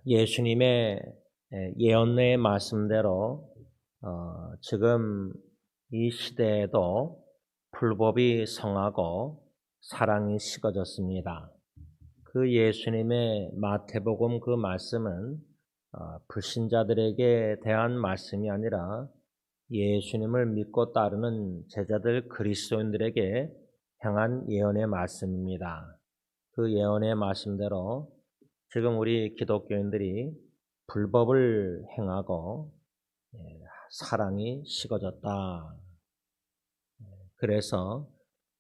예수님의 예언의 말씀대로 지금 이 시대에도 불법이 성하고 사랑이 식어졌습니다. 그 예수님의 마태복음 그 말씀은 불신자들에게 대한 말씀이 아니라 예수님을 믿고 따르는 제자들 그리스도인들에게 향한 예언의 말씀입니다. 그 예언의 말씀대로 지금 우리 기독교인들이 불법을 행하고 사랑이 식어졌다. 그래서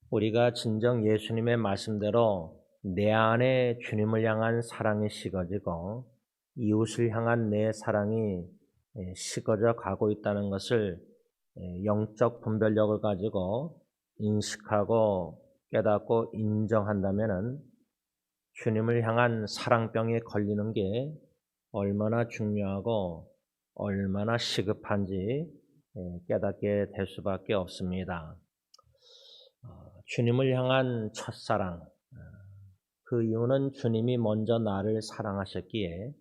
우리가 진정 예수님의 말씀대로 내 안에 주님을 향한 사랑이 식어지고 이웃을 향한 내 사랑이 식어져 가고 있다는 것을 영적 분별력을 가지고 인식하고 깨닫고 인정한다면은 주님을 향한 사랑병에 걸리는 게 얼마나 중요하고 얼마나 시급한지 깨닫게 될 수밖에 없습니다. 주님을 향한 첫사랑, 그 이유는 주님이 먼저 나를 사랑하셨기에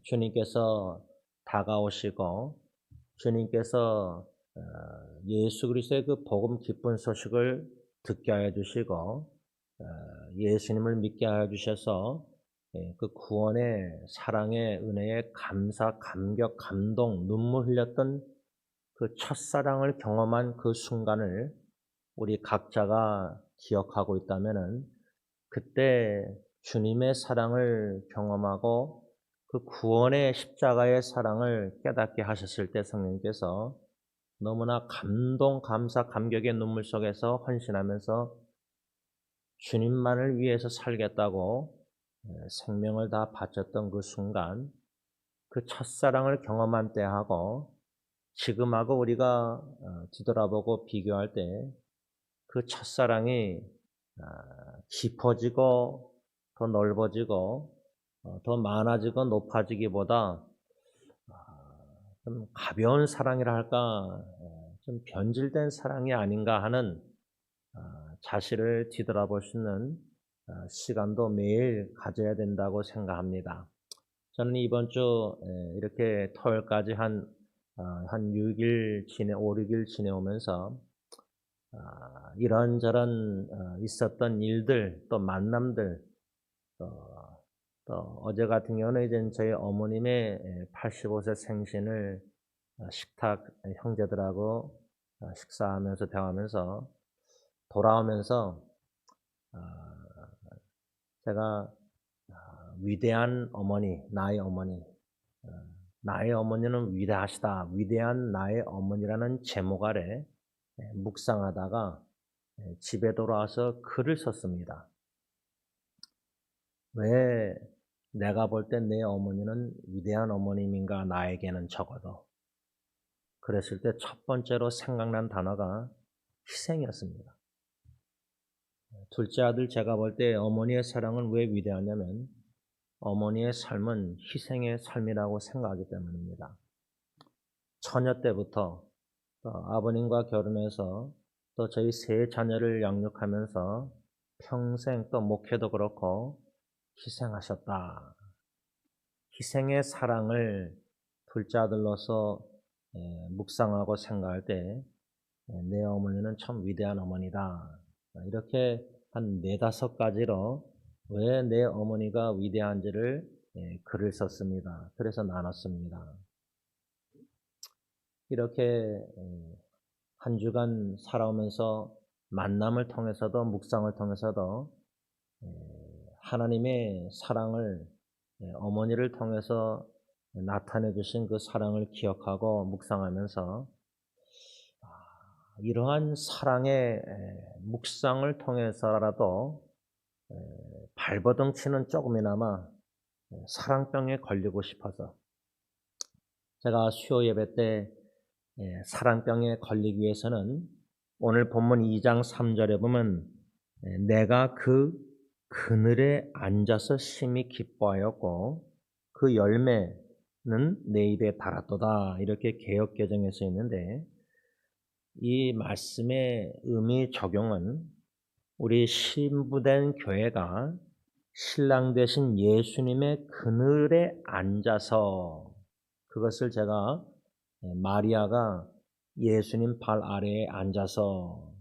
주님께서 다가오시고 주님께서 예수 그리스도의 그 복음 기쁜 소식을 듣게 하여 주시고 예수님을 믿게 하여 주셔서 그 구원의 사랑의 은혜에 감사, 감격, 감동, 눈물 흘렸던 그 첫사랑을 경험한 그 순간을 우리 각자가 기억하고 있다면은 그때 주님의 사랑을 경험하고 그 구원의 십자가의 사랑을 깨닫게 하셨을 때 성령께서 너무나 감동, 감사, 감격의 눈물 속에서 헌신하면서 주님만을 위해서 살겠다고 생명을 다 바쳤던 그 순간, 그 첫사랑을 경험한 때하고 지금하고 우리가 뒤돌아보고 비교할 때 그 첫사랑이 깊어지고 더 넓어지고 더 많아지고 높아지기보다 좀 가벼운 사랑이라 할까, 좀 변질된 사랑이 아닌가 하는 자신을 뒤돌아볼 수 있는 시간도 매일 가져야 된다고 생각합니다. 저는 이번 주 이렇게 토요일까지 한 6일 5, 6일 지내오면서 이런저런 있었던 일들, 또 만남들, 또 어제 같은 경우는 이제 저희 어머님의 85세 생신을 식탁 형제들하고 식사하면서 대화하면서 돌아오면서 제가 위대한 어머니, 나의 어머니, 나의 어머니는 위대하시다, 위대한 나의 어머니라는 제목 아래 묵상하다가 집에 돌아와서 글을 썼습니다. 왜 내가 볼 때 내 어머니는 위대한 어머님인가, 나에게는 적어도. 그랬을 때 첫 번째로 생각난 단어가 희생이었습니다. 둘째 아들 제가 볼 때 어머니의 사랑은 왜 위대하냐면 어머니의 삶은 희생의 삶이라고 생각하기 때문입니다. 처녀 때부터 또 아버님과 결혼해서 또 저희 세 자녀를 양육하면서 평생 또 목회도 그렇고 희생하셨다. 희생의 사랑을 둘째 아들로서 묵상하고 생각할 때 내 어머니는 참 위대한 어머니다. 이렇게 한 4-5가지로 왜 내 어머니가 위대한지를 글을 썼습니다. 그래서 나눴습니다. 이렇게 한 주간 살아오면서 만남을 통해서도 묵상을 통해서도 하나님의 사랑을 어머니를 통해서 나타내 주신 그 사랑을 기억하고 묵상하면서 이러한 사랑의 묵상을 통해서라도 발버둥 치는 조금이나마 사랑병에 걸리고 싶어서 제가 수요 예배 때 사랑병에 걸리기 위해서는 오늘 본문 2장 3절에 보면 내가 그 그늘에 앉아서 심히 기뻐하였고 그 열매는 내 입에 달았도다, 이렇게 개역개정에 써 있는데 이 말씀의 의미 적용은 우리 신부된 교회가 신랑 되신 예수님의 그늘에 앉아서, 그것을 제가 마리아가 예수님 발 아래에 앉아서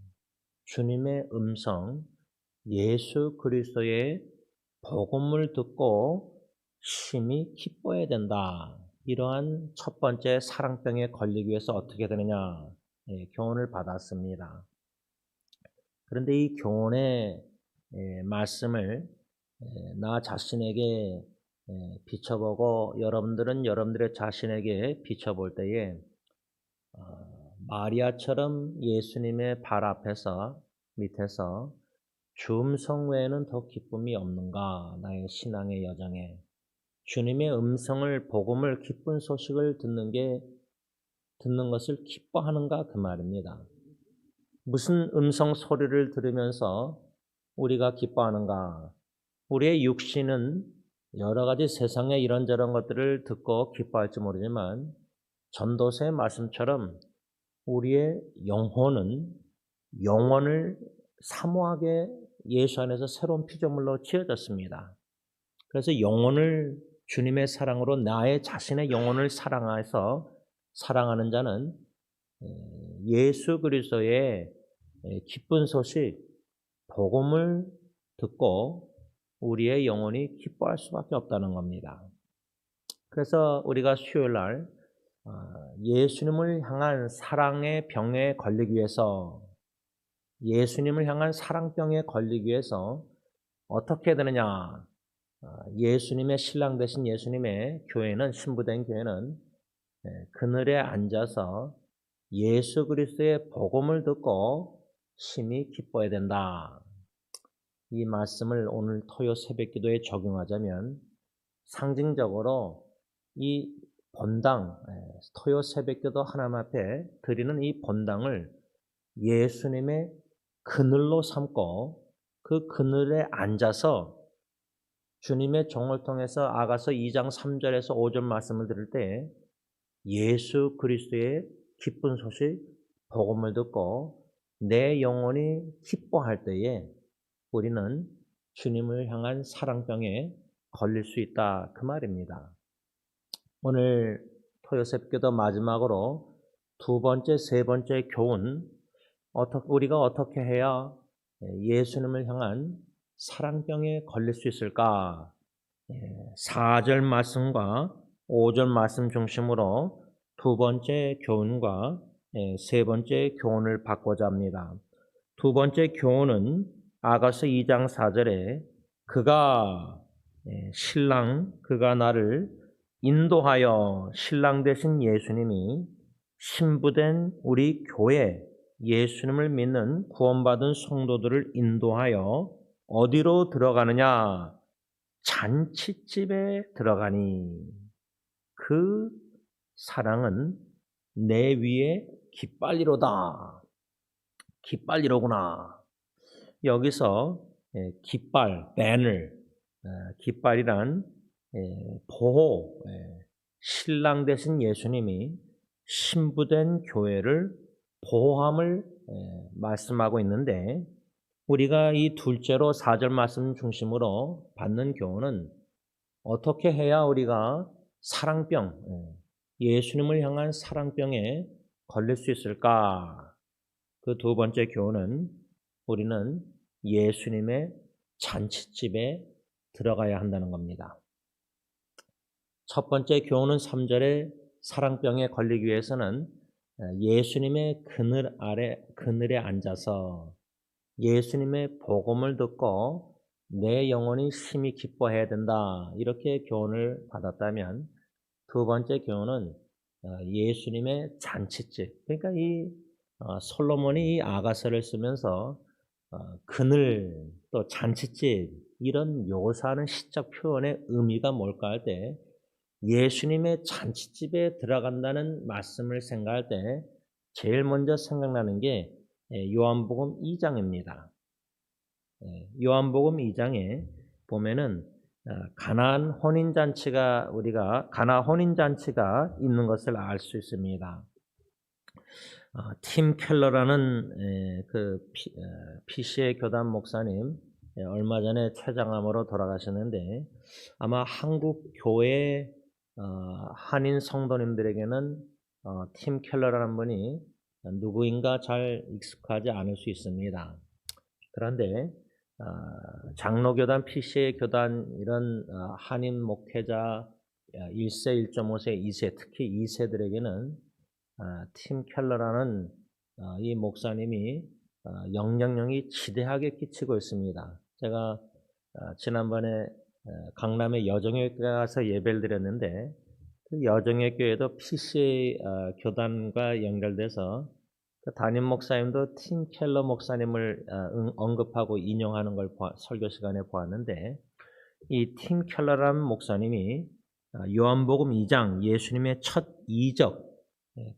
주님의 음성, 예수 그리스도의 복음을 듣고 심히 기뻐해야 된다. 이러한 첫 번째 사랑병에 걸리기 위해서 어떻게 되느냐, 교훈을 받았습니다. 그런데 이 교훈의 말씀을 나 자신에게 비춰보고 여러분들은 여러분들의 자신에게 비춰볼 때에 마리아처럼 예수님의 발 앞에서 밑에서 주 음성 외에는 더 기쁨이 없는가, 나의 신앙의 여정에. 주님의 음성을, 복음을, 기쁜 소식을 듣는 것을 기뻐하는가, 그 말입니다. 무슨 음성 소리를 들으면서 우리가 기뻐하는가? 우리의 육신은 여러 가지 세상의 이런저런 것들을 듣고 기뻐할지 모르지만 전도서의 말씀처럼 우리의 영혼은 영원을 사모하게 예수 안에서 새로운 피조물로 지어졌습니다. 그래서 영혼을 주님의 사랑으로 나의 자신의 영혼을 사랑해서 사랑하는 자는 예수 그리스도의 기쁜 소식, 복음을 듣고 우리의 영혼이 기뻐할 수밖에 없다는 겁니다. 그래서 우리가 수요일 날 예수님을 향한 사랑의 병에 걸리기 위해서, 예수님을 향한 사랑병에 걸리기 위해서 어떻게 되느냐, 예수님의 신랑 되신 예수님의 교회는, 신부된 교회는 그늘에 앉아서 예수 그리스도의 복음을 듣고 심히 기뻐해야 된다. 이 말씀을 오늘 토요 새벽기도에 적용하자면 상징적으로 이 본당, 토요 새벽기도 하나님 앞에 드리는 이 본당을 예수님의 그늘로 삼고 그 그늘에 앉아서 주님의 종을 통해서 아가서 2장 3절에서 5절 말씀을 들을 때 예수 그리스도의 기쁜 소식, 복음을 듣고 내 영혼이 기뻐할 때에 우리는 주님을 향한 사랑병에 걸릴 수 있다, 그 말입니다. 오늘 토요새벽기도 마지막으로 두 번째, 세 번째 교훈, 우리가 어떻게 해야 예수님을 향한 사랑병에 걸릴 수 있을까? 4절 말씀과 5절 말씀 중심으로 두 번째 교훈과 세 번째 교훈을 받고자 합니다. 두 번째 교훈은 아가서 2장 4절에 그가 나를 인도하여, 신랑 되신 예수님이 신부된 우리 교회, 예수님을 믿는 구원받은 성도들을 인도하여 어디로 들어가느냐? 잔치집에 들어가니 그 사랑은 내 위에 깃발이로다. 깃발이로구나. 여기서 깃발, 배너, 깃발이란 보호, 신랑 되신 예수님이 신부된 교회를 보호함을 말씀하고 있는데, 우리가 이 둘째로 4절 말씀 중심으로 받는 교훈은 어떻게 해야 우리가 사랑병, 예수님을 향한 사랑병에 걸릴 수 있을까? 그 두 번째 교훈은 우리는 예수님의 잔치집에 들어가야 한다는 겁니다. 첫 번째 교훈은 3절에 사랑병에 걸리기 위해서는 예수님의 그늘에 앉아서 예수님의 복음을 듣고 내 영혼이 심히 기뻐해야 된다, 이렇게 교훈을 받았다면, 두 번째 교훈은 예수님의 잔치집, 그러니까 이 솔로몬이 이 아가서를 쓰면서 그늘, 또 잔치집, 이런 묘사하는 시적 표현의 의미가 뭘까 할 때 예수님의 잔치집에 들어간다는 말씀을 생각할 때 제일 먼저 생각나는 게 요한복음 2장입니다. 요한복음 2장에 보면은 가나안 혼인잔치가, 우리가 가나 혼인잔치가 있는 것을 알 수 있습니다. 팀 켈러라는 그 PC의 교단 목사님, 얼마 전에 췌장암으로 돌아가셨는데 아마 한국 교회 한인 성도님들에게는 팀 켈러라는 분이 누구인가 잘 익숙하지 않을 수 있습니다. 그런데 장로교단, PCA 교단 이런 한인 목회자 1세, 1.5세, 2세 특히 2세들에게는 팀 켈러라는 이 목사님이 영향력이 지대하게 끼치고 있습니다. 제가 지난번에 강남의 여정회 가서 예배를 드렸는데 그 여정회 교회도 PCA 교단과 연결돼서 그 담임 목사님도 팀 켈러 목사님을 언급하고 인용하는 걸 설교 시간에 보았는데 이 팀 켈러라는 목사님이 요한복음 2장 예수님의 첫 이적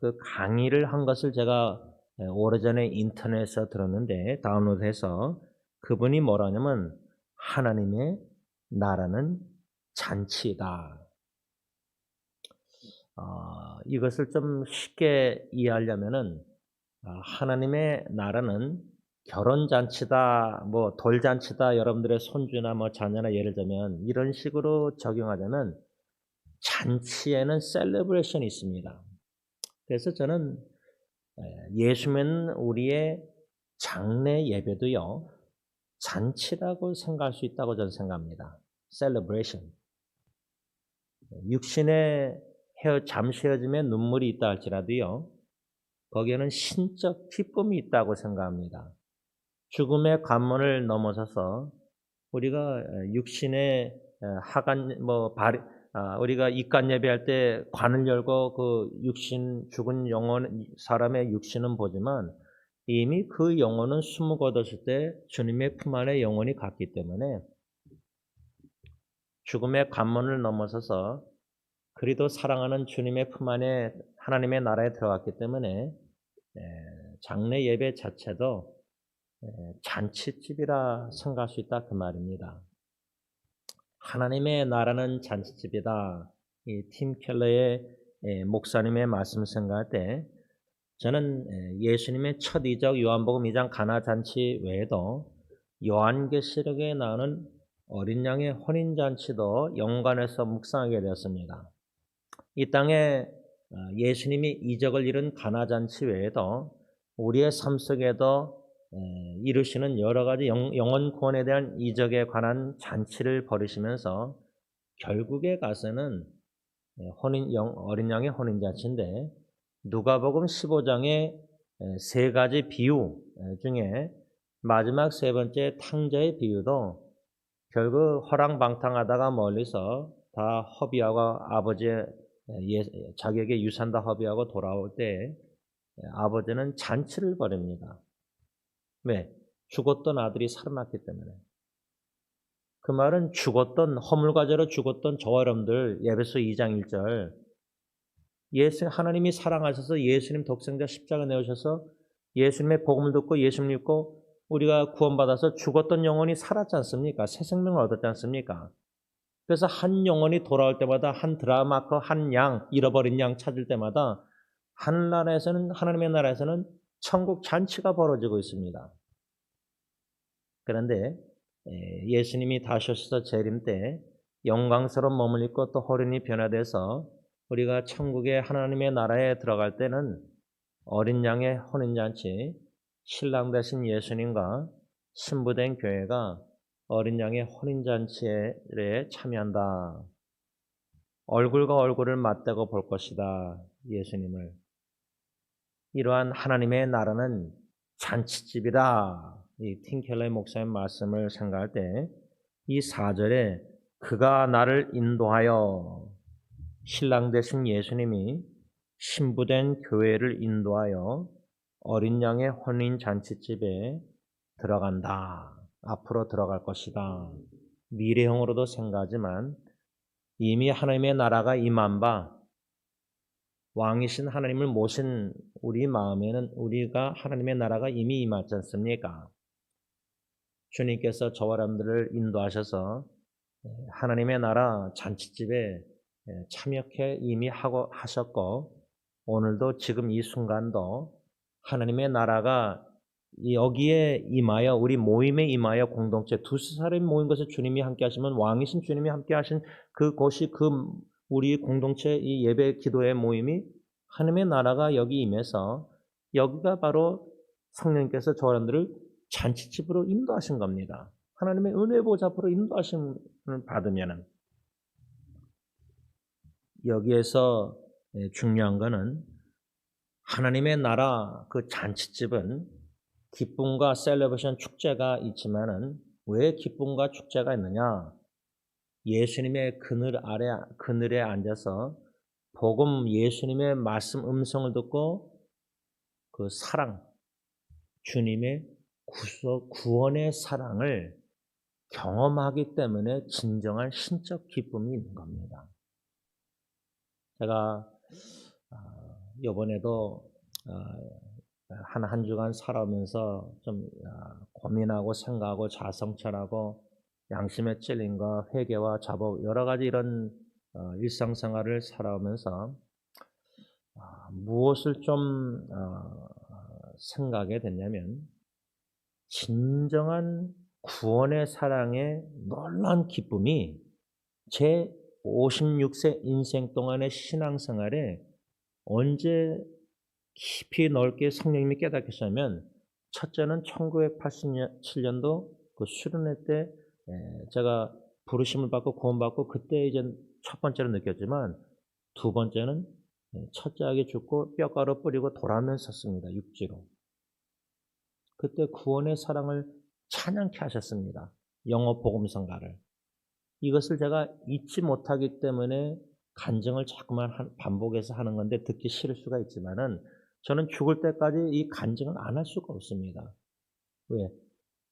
그 강의를 한 것을 제가 오래전에 인터넷에서 들었는데 다운로드해서 그분이 뭐라냐면 하나님의 나라는 잔치다. 이것을 좀 쉽게 이해하려면은 하나님의 나라는 결혼잔치다, 뭐 돌잔치다, 여러분들의 손주나 뭐 자녀나 예를 들면 이런 식으로 적용하자면 잔치에는 셀레브레이션이 있습니다. 그래서 저는 예수면 우리의 장례 예배도요 잔치라고 생각할 수 있다고 저는 생각합니다. 셀레브레이션. 육신의 잠시 헤어짐에 눈물이 있다 할지라도요 거기에는 신적 기쁨이 있다고 생각합니다. 죽음의 관문을 넘어서서 우리가 육신의 하간 우리가 입관 예배할 때 관을 열고 그 육신 죽은 영혼 사람의 육신은 보지만 이미 그 영혼은 숨을 거뒀을 때 주님의 품 안에 영혼이 갔기 때문에 죽음의 관문을 넘어서서 그리도 사랑하는 주님의 품 안에 하나님의 나라에 들어갔기 때문에 장례 예배 자체도 잔치집이라 생각할 수 있다 그 말입니다. 하나님의 나라는 잔치집이다. 이 팀 켈러의 목사님의 말씀 생각할 때 저는 예수님의 첫 이적 요한복음 2장 가나 잔치 외에도 요한계시록에 나오는 어린 양의 혼인 잔치도 연관해서 묵상하게 되었습니다. 이 땅에 예수님이 이적을 이룬 가나 잔치 외에도 우리의 삶 속에도 이루시는 여러 가지 영혼 구원에 대한 이적에 관한 잔치를 벌이시면서 결국에 가서는 어린 양의 혼인 잔치인데 누가복음 15장의 세 가지 비유 중에 마지막 세 번째 탕자의 비유도 결국 허랑방탕하다가 멀리서 다 허비하고 아버지의 자기에게 유산 다 허비하고 돌아올 때 아버지는 잔치를 벌입니다. 왜? 죽었던 아들이 살아났기 때문에. 그 말은 죽었던 허물과제로 죽었던 저와 여러분들 에베소 2장 1절 하나님이 사랑하셔서 예수님 독생자 십자가 내오셔서 예수님의 복음을 듣고 예수님 믿고 우리가 구원받아서 죽었던 영혼이 살았지 않습니까? 새 생명을 얻었지 않습니까? 그래서 한 영혼이 돌아올 때마다 한 드라마커 한 양, 잃어버린 양 찾을 때마다 하나님의 나라에서는 천국 잔치가 벌어지고 있습니다. 그런데 예수님이 다시 오셔서 재림 때 영광스러운 몸을 입고 또 호련히 변화돼서 우리가 천국의 하나님의 나라에 들어갈 때는 어린 양의 혼인잔치, 신랑 되신 예수님과 신부된 교회가 어린 양의 혼인잔치에 참여한다. 얼굴과 얼굴을 맞대고 볼 것이다. 예수님을. 이러한 하나님의 나라는 잔치집이다. 이 팀켈러의 목사님 말씀을 생각할 때 이 4절에 그가 나를 인도하여 신랑 되신 예수님이 신부된 교회를 인도하여 어린 양의 혼인 잔치집에 들어간다. 앞으로 들어갈 것이다. 미래형으로도 생각하지만 이미 하나님의 나라가 임한 바 왕이신 하나님을 모신 우리 마음에는 우리가 하나님의 나라가 이미 임하지 않습니까? 주님께서 저와 여러분들을 인도하셔서 하나님의 나라 잔치집에 참여케 이미 하셨고 오늘도 지금 이 순간도 하나님의 나라가 여기에 임하여 우리 모임에 임하여 공동체 두세 사람이 모인 것에 주님이 함께 하시면 왕이신 주님이 함께 하신 그곳이 우리 공동체 이 예배 기도의 모임이 하나님의 나라가 여기 임해서 여기가 바로 성령께서 저 사람들을 잔치집으로 인도하신 겁니다. 하나님의 은혜 보좌 앞으로 인도하심을 받으면은 여기에서 중요한 거는 하나님의 나라 그 잔치집은 기쁨과 셀러브레이션 축제가 있지만은 왜 기쁨과 축제가 있느냐? 예수님의 그늘에 앉아서 복음 예수님의 말씀 음성을 듣고 그 사랑 주님의 구원의 사랑을 경험하기 때문에 진정한 신적 기쁨이 있는 겁니다. 제가 이번에도 한 주간 살아오면서 좀 고민하고 생각하고 자성찰하고 양심의 찔림과 회개와 자복 여러 가지 이런 일상생활을 살아오면서 무엇을 좀 생각하게 됐냐면 진정한 구원의 사랑의 놀라운 기쁨이 제 56세 인생 동안의 신앙생활에 언제 깊이 넓게 성령님이 깨닫게 하시냐면 첫째는 1987년도 그 수련회 때 제가 부르심을 받고 구원받고 그때 이제 첫 번째로 느꼈지만 두 번째는 첫째에게 죽고 뼈가루 뿌리고 돌아면서 섰습니다. 육지로. 그때 구원의 사랑을 찬양케 하셨습니다. 영어 복음성가를. 이것을 제가 잊지 못하기 때문에 간증을 자꾸만 반복해서 하는 건데 듣기 싫을 수가 있지만은 저는 죽을 때까지 이 간증을 안 할 수가 없습니다. 왜?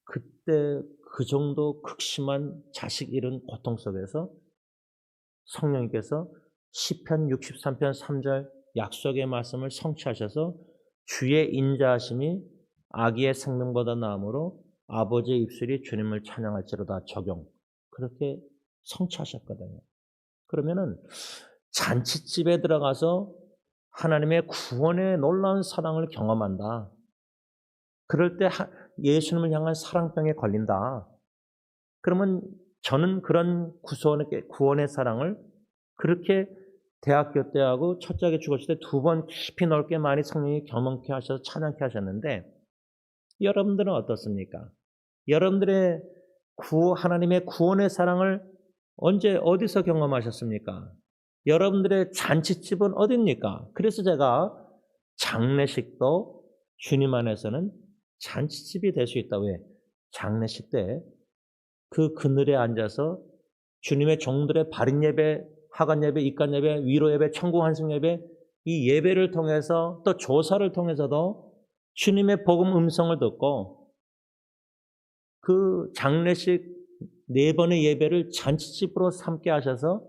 그때 그 정도 극심한 자식 잃은 고통 속에서 성령님께서 시편 63편 3절 약속의 말씀을 성취하셔서 주의 인자하심이 아기의 생명보다 나음으로 아버지의 입술이 주님을 찬양할지로다 적용. 그렇게 성취하셨거든요. 그러면은 잔치집에 들어가서 하나님의 구원의 놀라운 사랑을 경험한다. 그럴 때 예수님을 향한 사랑병에 걸린다. 그러면 저는 그런 구원의 사랑을 그렇게 대학교 때 하고 첫째에게 죽었을 때 두 번 깊이 넓게 많이 성령이 경험케 하셔서 찬양케 하셨는데 여러분들은 어떻습니까? 여러분들의 하나님의 구원의 사랑을 언제 어디서 경험하셨습니까? 여러분들의 잔치집은 어디입니까? 그래서 제가 장례식도 주님 안에서는 잔치집이 될 수 있다. 왜? 장례식 때 그 그늘에 앉아서 주님의 종들의 발인 예배, 하간 예배, 입간 예배, 위로 예배, 천국 환승 예배 이 예배를 통해서 또 조사를 통해서도 주님의 복음 음성을 듣고 그 장례식 4번의 예배를 잔치집으로 삼게 하셔서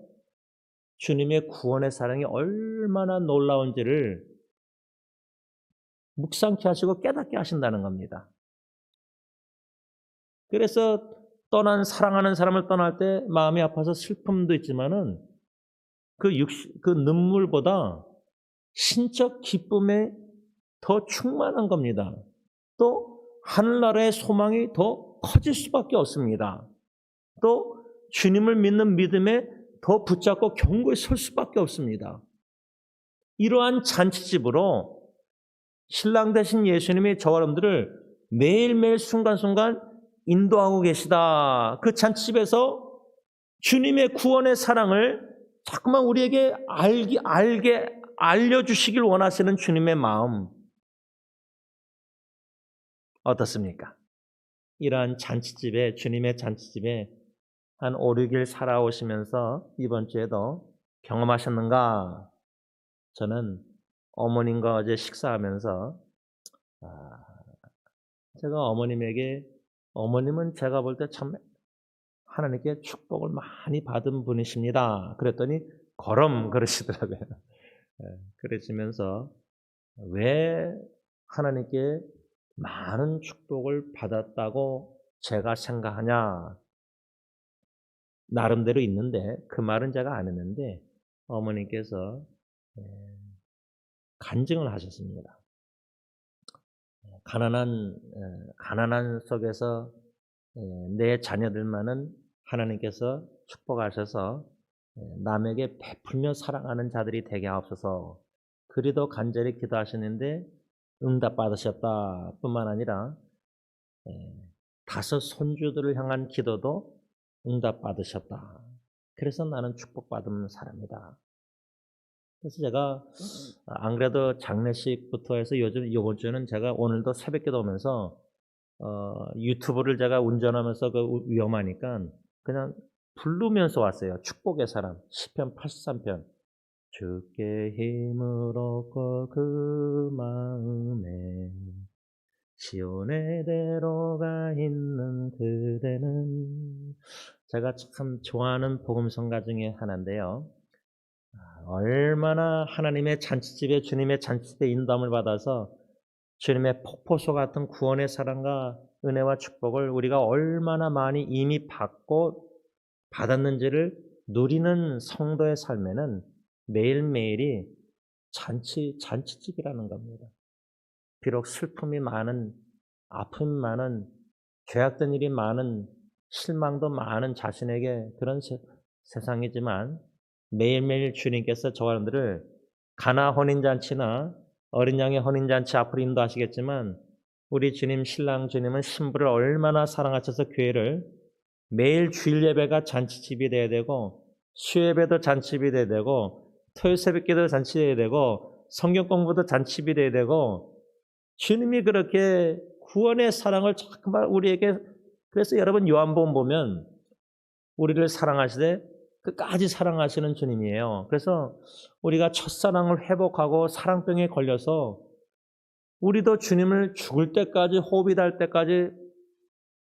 주님의 구원의 사랑이 얼마나 놀라운지를 묵상케 하시고 깨닫게 하신다는 겁니다. 그래서 사랑하는 사람을 떠날 때 마음이 아파서 슬픔도 있지만은 그 눈물보다 신적 기쁨에 더 충만한 겁니다. 또 하늘나라의 소망이 더 커질 수밖에 없습니다. 또 주님을 믿는 믿음에 더 붙잡고 견고히 설 수밖에 없습니다. 이러한 잔치집으로 신랑 되신 예수님이 저와 여러분들을 매일매일 순간순간 인도하고 계시다. 그 잔치집에서 주님의 구원의 사랑을 자꾸만 우리에게 알려주시길 원하시는 주님의 마음 어떻습니까? 이러한 잔치집에 주님의 잔치집에 한 5, 6일 살아오시면서 이번 주에도 경험하셨는가? 저는 어머님과 어제 식사하면서 제가 어머님은 제가 볼 때 참 하나님께 축복을 많이 받은 분이십니다. 그랬더니 거럼 그러시더라고요. 그러시면서 왜 하나님께 많은 축복을 받았다고 제가 생각하냐? 나름대로 있는데 그 말은 제가 안 했는데 어머니께서 간증을 하셨습니다. 가난한 속에서 내 자녀들만은 하나님께서 축복하셔서 남에게 베풀며 사랑하는 자들이 되게 하옵소서. 그리도 간절히 기도하시는데 응답받으셨다 뿐만 아니라 5 손주들을 향한 기도도 응답받으셨다. 그래서 나는 축복받은 사람이다. 그래서 제가 안 그래도 장례식부터 해서 이번 주는 제가 오늘도 새벽기도 오면서 유튜브를 제가 운전하면서 위험하니까 그냥 부르면서 왔어요. 축복의 사람 시편 83편. 주께 힘을 얻고 그 마음에 시온의 대로가 있는 그대는. 제가 참 좋아하는 복음성가 중에 하나인데요. 얼마나 하나님의 잔치집에 주님의 잔치집에 인도함을 받아서 주님의 폭포수 같은 구원의 사랑과 은혜와 축복을 우리가 얼마나 많이 이미 받았는지를 누리는 성도의 삶에는 매일매일이 잔치집이라는 겁니다. 비록 슬픔이 많은, 아픔이 많은, 죄악된 일이 많은, 실망도 많은 자신에게 그런 세상이지만 매일매일 주님께서 저와 여러분들을 가나 혼인잔치나 어린 양의 혼인잔치 앞으로 인도하시겠지만 우리 주님 신랑 주님은 신부를 얼마나 사랑하셔서 교회를 매일 주일 예배가 잔치집이 돼야 되고 수예배도 잔치집이 돼야 되고 토요일 새벽기도 잔치돼야 되고 성경 공부도 잔치집이 돼야 되고 주님이 그렇게 구원의 사랑을 자꾸만 우리에게. 그래서 여러분 요한복음 보면 우리를 사랑하시되 끝까지 사랑하시는 주님이에요. 그래서 우리가 첫사랑을 회복하고 사랑병에 걸려서 우리도 주님을 죽을 때까지 호흡이 닿을 때까지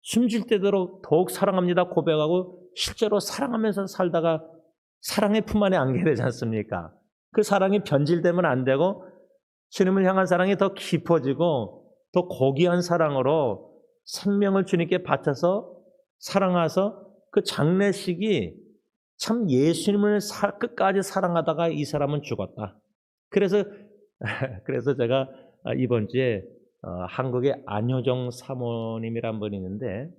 숨질 때도록 더욱 사랑합니다 고백하고 실제로 사랑하면서 살다가 사랑의 품 안에 안게 되지 않습니까? 그 사랑이 변질되면 안 되고 주님을 향한 사랑이 더 깊어지고 더 고귀한 사랑으로 생명을 주님께 바쳐서 사랑하서 그 장례식이 참 예수님을 끝까지 사랑하다가 이 사람은 죽었다. 그래서 제가 이번 주에 한국의 안효정 사모님이란 분이 있는데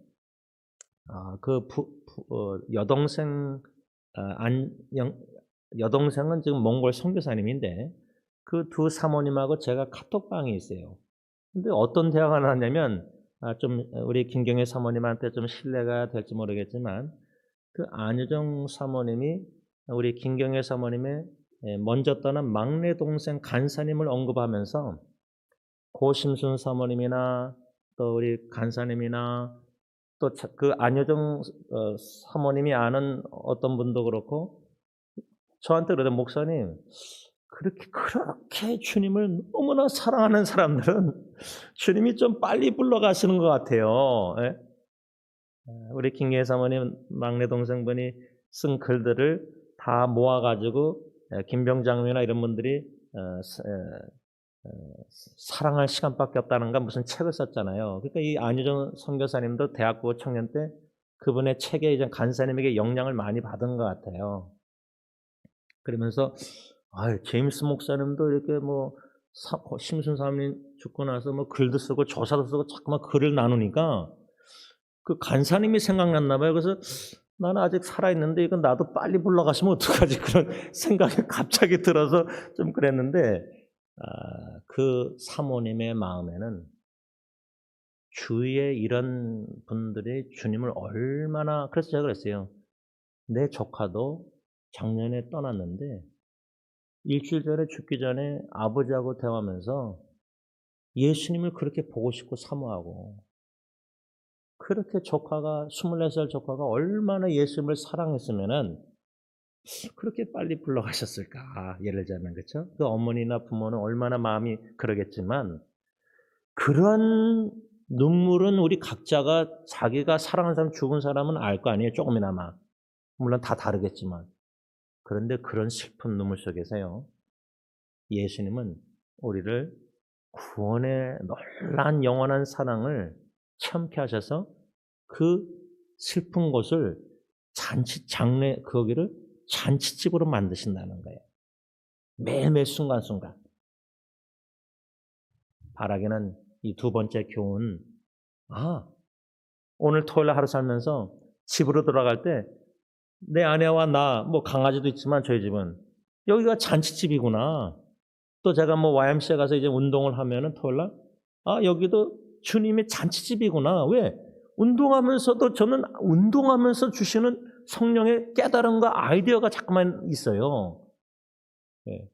여동생은 지금 몽골 선교사님인데 그 두 사모님하고 제가 카톡방이 있어요. 근데 어떤 대화가 나왔냐면 좀 우리 김경애 사모님한테 좀 신뢰가 될지 모르겠지만 그 안효정 사모님이 우리 김경애 사모님의 먼저 떠난 막내 동생 간사님을 언급하면서 고심순 사모님이나 또 우리 간사님이나 또 그 안효정 사모님이 아는 어떤 분도 그렇고 저한테 그러던 목사님 그렇게 주님을 너무나 사랑하는 사람들은 주님이 좀 빨리 불러가시는 것 같아요. 예? 우리 김경애 사모님 막내 동생분이 쓴 글들을 다 모아가지고 김병장이나 이런 분들이 사랑할 시간밖에 없다는가 무슨 책을 썼잖아요. 그러니까 이 안효정 선교사님도 대학교 청년 때 그분의 책에 이제 간사님에게 영향을 많이 받은 것 같아요. 그러면서 제임스 목사님도 이렇게 뭐 심순 사모님 죽고 나서 뭐 글도 쓰고 조사도 쓰고 자꾸만 글을 나누니까 그 간사님이 생각났나 봐요. 그래서 나는 아직 살아있는데 이건 나도 빨리 불러가시면 어떡하지 그런 생각이 갑자기 들어서 좀 그랬는데 그 사모님의 마음에는 주위에 이런 분들이 주님을 얼마나. 그래서 제가 그랬어요. 내 조카도 작년에 떠났는데 일주일 전에 죽기 전에 아버지하고 대화하면서 예수님을 그렇게 보고 싶고 사모하고 그렇게 조카가 24살 조카가 얼마나 예수님을 사랑했으면은 그렇게 빨리 불러가셨을까. 예를 들자면 그렇죠? 그 어머니나 부모는 얼마나 마음이 그러겠지만 그런 눈물은 우리 각자가 자기가 사랑하는 사람 죽은 사람은 알 거 아니에요. 조금이나마. 물론 다 다르겠지만. 그런데 그런 슬픈 눈물 속에서요. 예수님은 우리를 구원의 놀라운 영원한 사랑을 체험케 하셔서 그 슬픈 곳을 거기를 잔치집으로 만드신다는 거예요. 매일매일 순간순간. 바라기는 이 두 번째 교훈, 오늘 토요일 하루 살면서 집으로 돌아갈 때 내 아내와 나, 뭐 강아지도 있지만 저희 집은 여기가 잔치집이구나. 또 제가 뭐 YMCA 가서 이제 운동을 하면은 토요일 날, 여기도 주님의 잔치집이구나. 왜? 운동하면서도 저는 운동하면서 주시는 성령의 깨달음과 아이디어가 자꾸만 있어요. 네.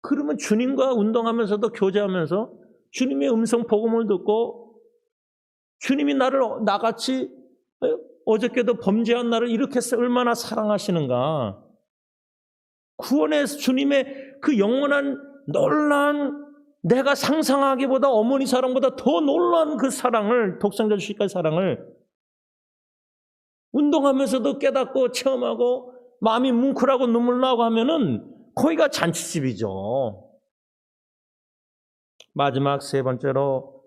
그러면 주님과 운동하면서도 교제하면서 주님의 음성 복음을 듣고 주님이 나를 나같이 어저께도 범죄한 나를 이렇게 얼마나 사랑하시는가. 구원의 주님의 그 영원한 놀라운 내가 상상하기보다 어머니 사랑보다 더 놀라운 그 사랑을, 독생자 주시까지 사랑을 운동하면서도 깨닫고 체험하고 마음이 뭉클하고 눈물 나고 하면은 거기가 잔치집이죠. 마지막 세 번째로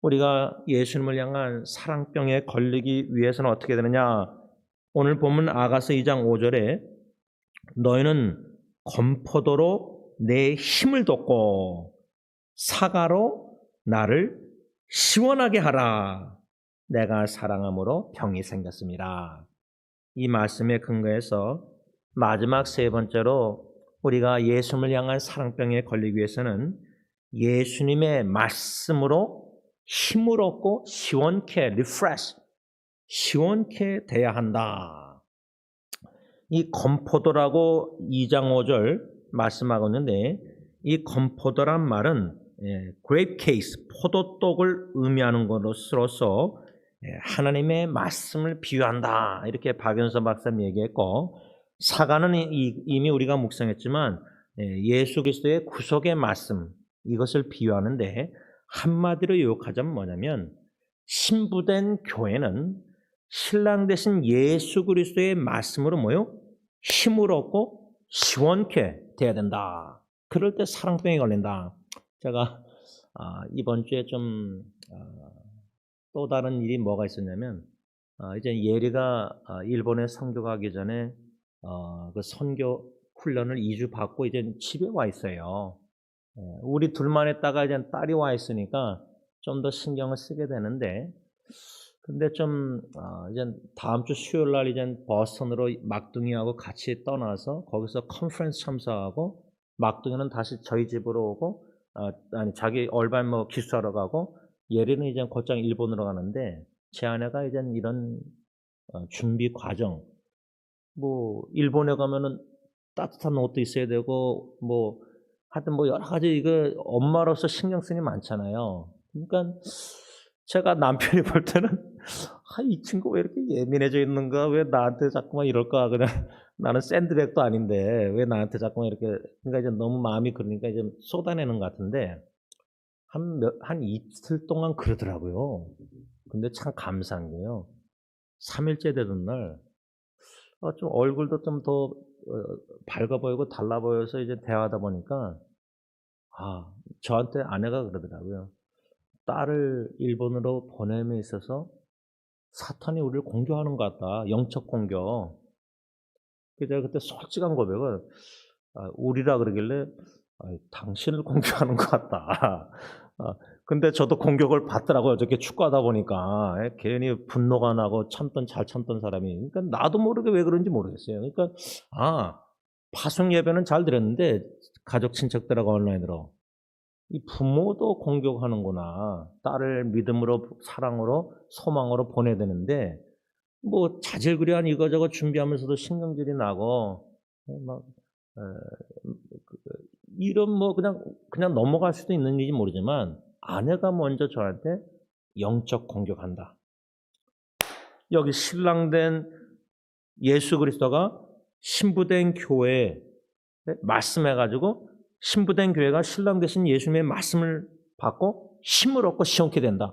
우리가 예수님을 향한 사랑병에 걸리기 위해서는 어떻게 되느냐? 오늘 보면 아가서 2장 5절에 너희는 건포도로 내 힘을 돋고 사과로 나를 시원하게 하라. 내가 사랑함으로 병이 생겼습니다. 이 말씀에 근거해서 마지막 세 번째로 우리가 예수님을 향한 사랑병에 걸리기 위해서는 예수님의 말씀으로 힘을 얻고 시원케, 리프레시, 시원케 돼야 한다. 이 건포도라고 2장 5절 말씀하고 있는데 이 건포도란 말은 grape case, 포도떡을 의미하는 것으로서 하나님의 말씀을 비유한다. 이렇게 박연서 박사님 얘기했고 사과는 이미 우리가 묵상했지만 예수 그리스도의 구속의 말씀 이것을 비유하는데 한마디로 요약하자면 뭐냐면 신부된 교회는 신랑 되신 예수 그리스도의 말씀으로 뭐요? 힘을 얻고 시원케 돼야 된다. 그럴 때 사랑병에 걸린다. 제가 이번 주에 좀 또 다른 일이 뭐가 있었냐면 이제 예리가 일본에 선교 가기 전에 그 선교 훈련을 2주 받고 이제 집에 와 있어요. 우리 둘만 했다가 이제 딸이 와 있으니까 좀 더 신경을 쓰게 되는데 근데 좀 이제 다음 주 수요일 날 이제 버스턴으로 막둥이하고 같이 떠나서 거기서 컨퍼런스 참석하고 막둥이는 다시 저희 집으로 오고 자기 얼반 뭐 기수하러 가고 예리는 이제 곧장 일본으로 가는데 제 아내가 이제 이런 준비 과정 뭐 일본에 가면은 따뜻한 옷도 있어야 되고 뭐 하여튼 뭐 여러 가지 이거 엄마로서 신경 쓰는 게 많잖아요. 그러니까 제가 남편이 볼 때는 이 친구 왜 이렇게 예민해져 있는가? 왜 나한테 자꾸만 이럴까? 그냥 나는 샌드백도 아닌데 왜 나한테 자꾸만 이렇게 그러니까 이제 너무 마음이 그러니까 이제 쏟아내는 것 같은데 한 이틀 동안 그러더라고요. 근데 참 감사한 게요. 3일째 되던 날 좀 얼굴도 좀 더 밝아 보이고 달라 보여서 이제 대화하다 보니까 저한테 아내가 그러더라고요. 딸을 일본으로 보냄에 있어서 사탄이 우리를 공격하는 것 같다. 영적 공격. 제가 그때 솔직한 고백을 우리라 그러길래 당신을 공격하는 것 같다. 근데 저도 공격을 받더라고요. 어저께 축구하다 보니까 괜히 분노가 나고 잘 참던 사람이. 그러니까 나도 모르게 왜 그런지 모르겠어요. 그러니까 파송 예배는 잘 드렸는데 가족 친척들하고 온라인으로 이 부모도 공격하는구나. 딸을 믿음으로 사랑으로 소망으로 보내야 되는데 뭐 자질구레한 이거저거 준비하면서도 신경질이 나고 막 이런 뭐 그냥 넘어갈 수도 있는 일인지 모르지만 아내가 먼저 저한테 영적 공격한다. 여기 신랑된 예수 그리스도가 신부된 교회에 말씀해가지고 신부된 교회가 신랑 되신 예수님의 말씀을 받고 힘을 얻고 시원케 된다.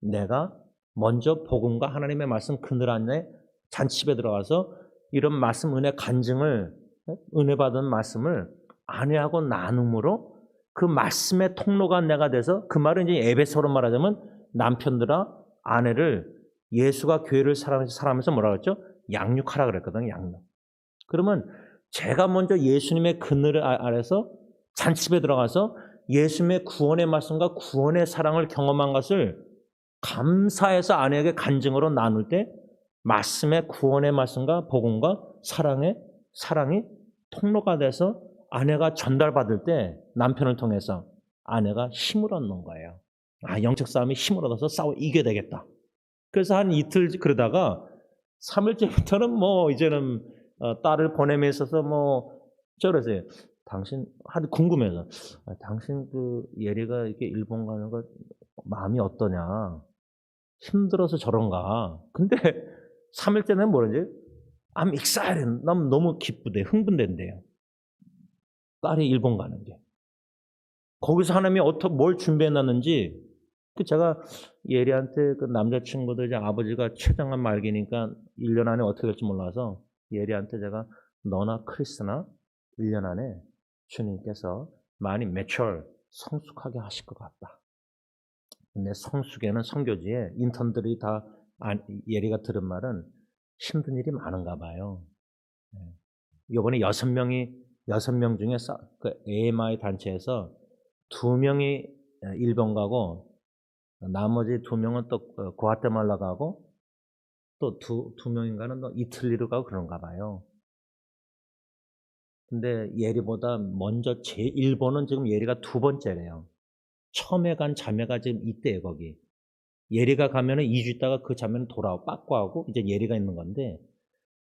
내가 먼저 복음과 하나님의 말씀 그늘 안에 잔치집에 들어가서 이런 말씀 은혜 간증을 은혜 받은 말씀을 아내하고 나눔으로 그 말씀의 통로가 내가 돼서 그 말은 이제 에베소로 말하자면 남편들아 아내를 예수가 교회를 사랑하면서 뭐라 그랬죠? 양육하라 그랬거든요. 양육. 그러면 제가 먼저 예수님의 그늘 아래서 잔치집에 들어가서 예수님의 구원의 말씀과 구원의 사랑을 경험한 것을 감사해서 아내에게 간증으로 나눌 때 말씀의 구원의 말씀과 복음과 사랑이 통로가 돼서 아내가 전달받을 때 남편을 통해서 아내가 힘을 얻는 거예요. 영적 싸움이 힘을 얻어서 싸워 이겨야 되겠다. 그래서 한 이틀 그러다가 3일째부터는 뭐 이제는 딸을 보냄에 있어서 뭐 저러세요. 당신 하도 궁금해서 당신 그 예리가 이렇게 일본 가는 거 마음이 어떠냐? 힘들어서 저런가? 근데 3일째는 뭐라지? I'm excited. 난 너무 기쁘대, 흥분된대요. 딸이 일본 가는 게. 거기서 하나님이 뭘 준비해놨는지, 제가 예리한테 그 남자친구들 이제 아버지가 췌장암 말기니까 1년 안에 어떻게 될지 몰라서 예리한테 제가 너나 크리스나 1년 안에 주님께서 많이 매철 성숙하게 하실 것 같다. 근데 성숙에는 선교지에 인턴들이 다 예리가 들은 말은 힘든 일이 많은가 봐요. 이번에 6명 중에 그 AMI 단체에서 2명이 일본 가고 나머지 2명은 또 과테말라 가고 또 두 명인가는 또 이틀리로 가고 그런가 봐요. 근데 예리보다 먼저 일본은 지금 예리가 2번째래요. 처음에 간 자매가 지금 있대요, 거기. 예리가 가면은 2주 있다가 그 자매는 돌아오고 빠꾸하고 이제 예리가 있는 건데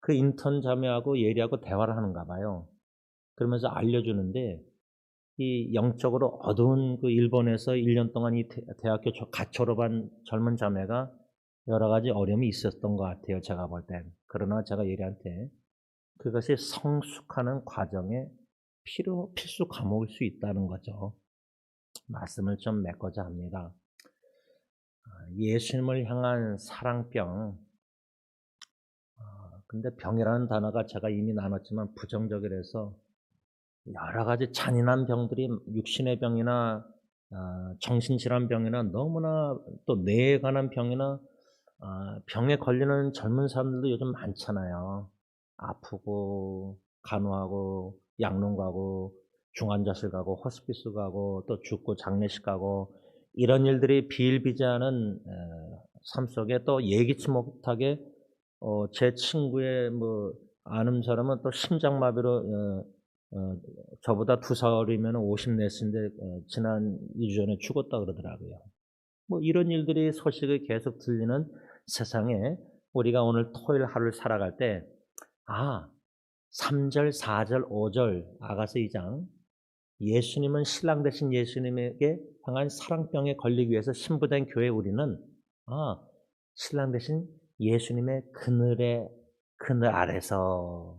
그 인턴 자매하고 예리하고 대화를 하는가 봐요. 그러면서 알려주는데 이 영적으로 어두운 그 일본에서 1년 동안 이 대학교 갓 졸업한 젊은 자매가 여러 가지 어려움이 있었던 것 같아요. 제가 볼 땐. 그러나 제가 예리한테 그것이 성숙하는 과정에 필수 과목일 수 있다는 거죠. 말씀을 좀 맺고자 합니다. 예수님을 향한 사랑병. 근데 병이라는 단어가 제가 이미 나눴지만 부정적이라서 여러 가지 잔인한 병들이 육신의 병이나 정신질환 병이나 너무나 또 뇌에 관한 병이나 병에 걸리는 젊은 사람들도 요즘 많잖아요. 아프고 간호하고 양론 가고 중환자실 가고 호스피스 가고 또 죽고 장례식 가고 이런 일들이 비일비재하는 삶 속에 또 예기치 못하게 제 친구의 뭐 아는 사람은 또 심장마비로 저보다 2살이면 50냈는데 지난 2주 전에 죽었다 그러더라고요. 뭐 이런 일들이 소식이 계속 들리는 세상에 우리가 오늘 토요일 하루를 살아갈 때 3절, 4절, 5절 아가서 2장 예수님은 신랑 되신 예수님에게 향한 사랑병에 걸리기 위해서 신부된 교회 우리는 신랑 되신 예수님의 그늘 아래서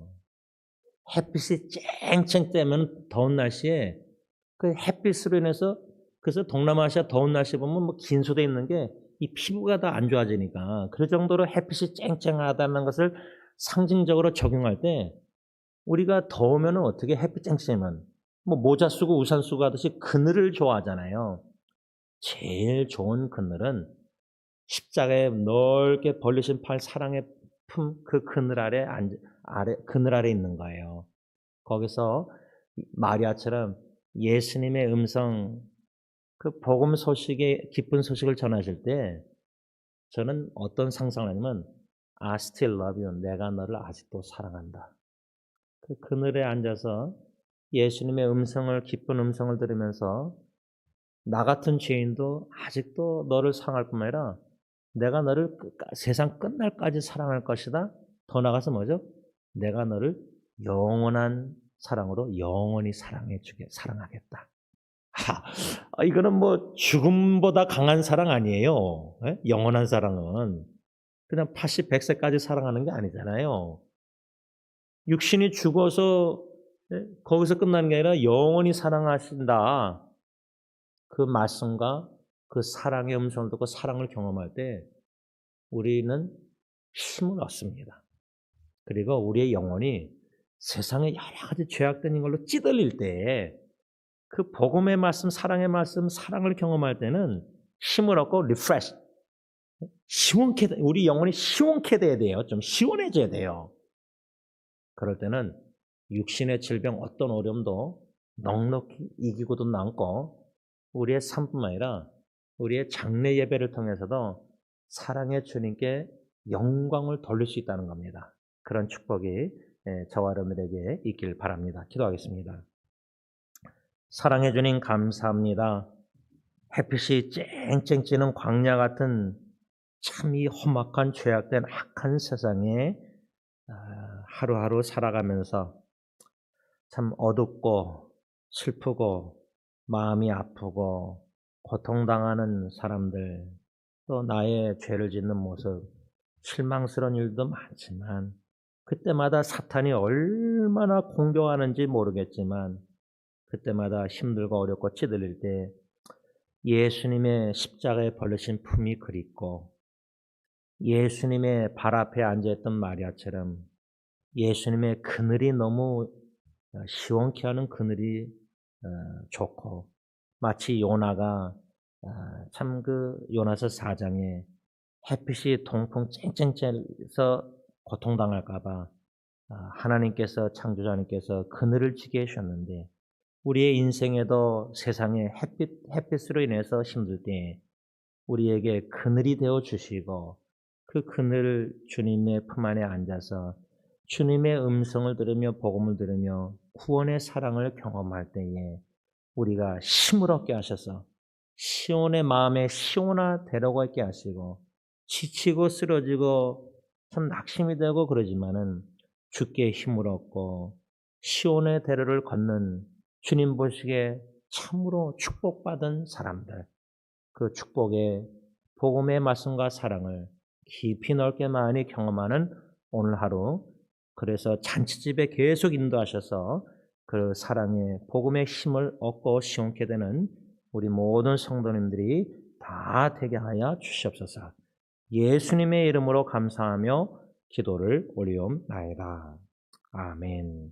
햇빛이 쨍쨍 뜨면 더운 날씨에 그 햇빛으로 인해서 그래서 동남아시아 더운 날씨 보면 뭐 긴소돼 있는 게 이 피부가 다 안 좋아지니까 그 정도로 햇빛이 쨍쨍하다는 것을 상징적으로 적용할 때 우리가 더우면 어떻게 햇빛 쨍쨍하면 뭐 모자 쓰고 우산 쓰고 하듯이 그늘을 좋아하잖아요. 제일 좋은 그늘은 십자가에 넓게 벌리신 팔 사랑의 품 그 그늘 그늘 아래 있는 거예요. 거기서 마리아처럼 예수님의 음성 그 복음 소식의 기쁜 소식을 전하실 때 저는 어떤 상상을 하냐면 I still love you. 내가 너를 아직도 사랑한다. 그 그늘에 앉아서 예수님의 음성을 기쁜 음성을 들으면서 나 같은 죄인도 아직도 너를 사랑할 뿐만 아니라 내가 너를 세상 끝날까지 사랑할 것이다. 더 나아가서 뭐죠? 내가 너를 영원한 사랑으로 영원히 사랑하겠다. 이거는 뭐 죽음보다 강한 사랑 아니에요. 영원한 사랑은 그냥 80, 100세까지 사랑하는 게 아니잖아요. 육신이 죽어서 거기서 끝나는 게 아니라 영원히 사랑하신다. 그 말씀과 그 사랑의 음성을 듣고 사랑을 경험할 때 우리는 힘을 얻습니다. 그리고 우리의 영혼이 세상에 여러 가지 죄악된 걸로 찌들릴 때 그 복음의 말씀, 사랑의 말씀, 사랑을 경험할 때는 힘을 얻고 리프레시, 우리 영혼이 시원케 돼야 돼요. 좀 시원해져야 돼요. 그럴 때는 육신의 질병 어떤 어려움도 넉넉히 이기고도 남고 우리의 삶뿐만 아니라 우리의 장래 예배를 통해서도 사랑의 주님께 영광을 돌릴 수 있다는 겁니다. 그런 축복이 저와 여러분들에게 있길 바랍니다. 기도하겠습니다. 사랑해 주님 감사합니다. 햇빛이 쨍쨍 찌는 광야 같은 참 이 험악한 죄악된 악한 세상에 하루하루 살아가면서 참 어둡고 슬프고 마음이 아프고 고통당하는 사람들, 또 나의 죄를 짓는 모습, 실망스러운 일도 많지만 그때마다 사탄이 얼마나 공격하는지 모르겠지만 그때마다 힘들고 어렵고 찌들릴 때 예수님의 십자가에 벌리신 품이 그립고 예수님의 발 앞에 앉아있던 마리아처럼 예수님의 그늘이 너무 시원케 하는 그늘이 좋고, 마치 요나가 참 그 요나서 4장에 햇빛이 동풍 쨍쨍 쬐서 고통당할까 봐 하나님께서, 창조자님께서 그늘을 지게 해주셨는데 우리의 인생에도 세상에 햇빛으로 인해서 힘들 때 우리에게 그늘이 되어 주시고 그 그늘 주님의 품 안에 앉아서 주님의 음성을 들으며 복음을 들으며 구원의 사랑을 경험할 때에 우리가 힘을 얻게 하셔서 시온의 마음에 시온화되려고 있게 하시고 지치고 쓰러지고 참 낙심이 되고 그러지만은 주께 힘을 얻고 시온의 대로를 걷는 주님 보시기에 참으로 축복받은 사람들, 그 축복의 복음의 말씀과 사랑을 깊이 넓게 많이 경험하는 오늘 하루, 그래서 잔치집에 계속 인도하셔서 그 사랑의 복음의 힘을 얻고 시원케 되는 우리 모든 성도님들이 다 되게 하여 주시옵소서. 예수님의 이름으로 감사하며 기도를 올리옵나이다. 아멘.